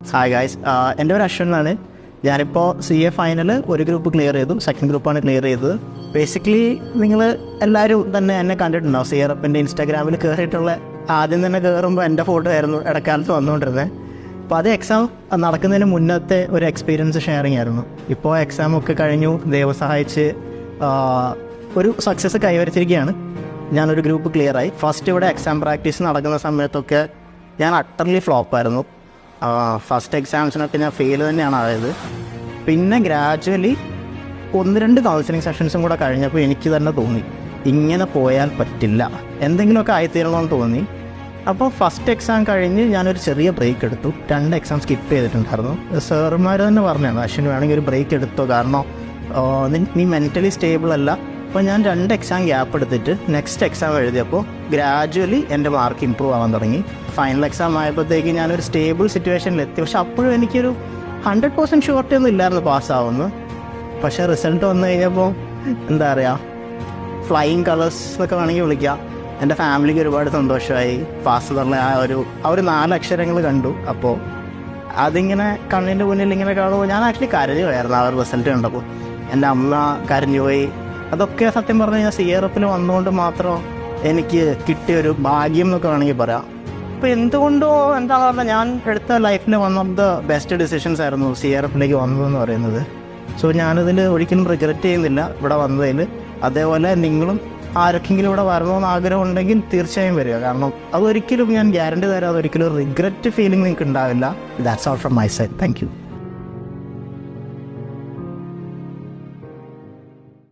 Hi guys, എൻ്റെ പേര് അശ്വൻ എന്നാണ്. ഞാനിപ്പോൾ CA ഫൈനൽ ഒരു ഗ്രൂപ്പ് ക്ലിയർ ചെയ്തു, സെക്കൻഡ് ഗ്രൂപ്പാണ് ക്ലിയർ ചെയ്തത്. ബേസിക്കലി നിങ്ങൾ എല്ലാവരും തന്നെ എന്നെ കണ്ടിട്ടുണ്ടാവും. CA റെപ്പിൻ്റെ ഇൻസ്റ്റാഗ്രാമിൽ കയറിയിട്ടുള്ള ആദ്യം തന്നെ കയറുമ്പോൾ എൻ്റെ ഫോട്ടോ ആയിരുന്നു ഇടക്കാലത്ത് വന്നുകൊണ്ടിരുന്നത്. അപ്പോൾ അത് എക്സാം നടക്കുന്നതിന് മുന്നത്തെ ഒരു എക്സ്പീരിയൻസ് ഷെയറിങ് ആയിരുന്നു. ഇപ്പോൾ എക്സാമൊക്കെ കഴിഞ്ഞു, ദൈവം സഹായിച്ച് ഒരു സക്സസ് കൈവരിച്ചിരിക്കുകയാണ്. ഞാനൊരു ഗ്രൂപ്പ് ക്ലിയറായി. ഫസ്റ്റ് ഇവിടെ എക്സാം പ്രാക്ടീസ് നടക്കുന്ന സമയത്തൊക്കെ ഞാൻ അട്ടർലി ഫ്ലോപ്പായിരുന്നു. ഫസ്റ്റ് എക്സാംസിനൊക്കെ ഞാൻ ഫെയിൽ തന്നെയാണ് ആയത്. പിന്നെ ഗ്രാജുവലി 1-2 കൗൺസിലിംഗ് സെഷൻസും കൂടെ കഴിഞ്ഞപ്പോൾ എനിക്ക് തന്നെ തോന്നി ഇങ്ങനെ പോയാൽ പറ്റില്ല, എന്തെങ്കിലുമൊക്കെ ആയിത്തീരണമെന്ന് തോന്നി. അപ്പോൾ ഫസ്റ്റ് എക്സാം കഴിഞ്ഞ് ഞാനൊരു ചെറിയ ബ്രേക്ക് എടുത്തു. 2 എക്സാം സ്കിപ്പ് ചെയ്തിട്ടുണ്ടായിരുന്നു. സാറുമാർ തന്നെ പറഞ്ഞാണ്, അശ്വിന് വേണമെങ്കിൽ ഒരു ബ്രേക്ക് എടുത്തോ, കാരണം നീ മെൻ്റലി സ്റ്റേബിൾ അല്ല. അപ്പോൾ ഞാൻ 2 എക്സാം ഗ്യാപ്പ് എടുത്തിട്ട് നെക്സ്റ്റ് എക്സാം എഴുതിയപ്പോൾ ഗ്രാജുവലി എൻ്റെ മാർക്ക് ഇമ്പ്രൂവ് ആവാൻ തുടങ്ങി. ഫൈനൽ എക്സാം ആയപ്പോഴത്തേക്ക് ഞാനൊരു സ്റ്റേബിൾ സിറ്റുവേഷനിലെത്തി. പക്ഷെ അപ്പോഴും എനിക്കൊരു 100% ഷുവർട്ടി ഒന്നും ഇല്ലായിരുന്നു പാസ്സാവുന്നു. പക്ഷേ റിസൾട്ട് വന്നു കഴിഞ്ഞപ്പോൾ എന്താ പറയുക, ഫ്ലൈയിങ് കളേഴ്സ് എന്നൊക്കെ വേണമെങ്കിൽ വിളിക്കാം. എൻ്റെ ഫാമിലിക്ക് ഒരുപാട് സന്തോഷമായി. പാസ് എന്നുള്ള ആ ഒരു 4 അക്ഷരങ്ങൾ കണ്ടു. അപ്പോൾ അതിങ്ങനെ കണ്ണിൻ്റെ മുന്നിൽ ഇങ്ങനെ കാണുമ്പോൾ ഞാൻ ആക്ച്വലി കരഞ്ഞുപോയായിരുന്നു ആ ഒരു റിസൾട്ട് കണ്ടപ്പോൾ. എൻ്റെ അമ്മ കരഞ്ഞുപോയി. അതൊക്കെ സത്യം പറഞ്ഞു കഴിഞ്ഞാൽ CA റെപ്പിൽ വന്നുകൊണ്ട് മാത്രം എനിക്ക് കിട്ടിയൊരു ഭാഗ്യം എന്നൊക്കെ വേണമെങ്കിൽ പറയാം. അപ്പോൾ എന്തുകൊണ്ടോ എന്താണെന്ന് പറഞ്ഞാൽ ഞാൻ എടുത്ത ലൈഫിൽ one of the best decisions ആയിരുന്നു CA റെപ്പിലേക്ക് വന്നതെന്ന് പറയുന്നത്. സോ ഞാനതിൽ ഒരിക്കലും റിഗ്രറ്റ് ചെയ്യുന്നില്ല ഇവിടെ വന്നതിൽ. അതേപോലെ നിങ്ങളും ആരൊക്കെങ്കിലും ഇവിടെ വരണമെന്ന് ആഗ്രഹം ഉണ്ടെങ്കിൽ തീർച്ചയായും വരിക. കാരണം അതൊരിക്കലും ഞാൻ ഗ്യാരണ്ടി തരാം, അതൊരിക്കലും റിഗ്രറ്റ് ഫീലിംഗ് നിങ്ങൾക്ക് ഉണ്ടാവില്ല. That's all from my side. Thank you.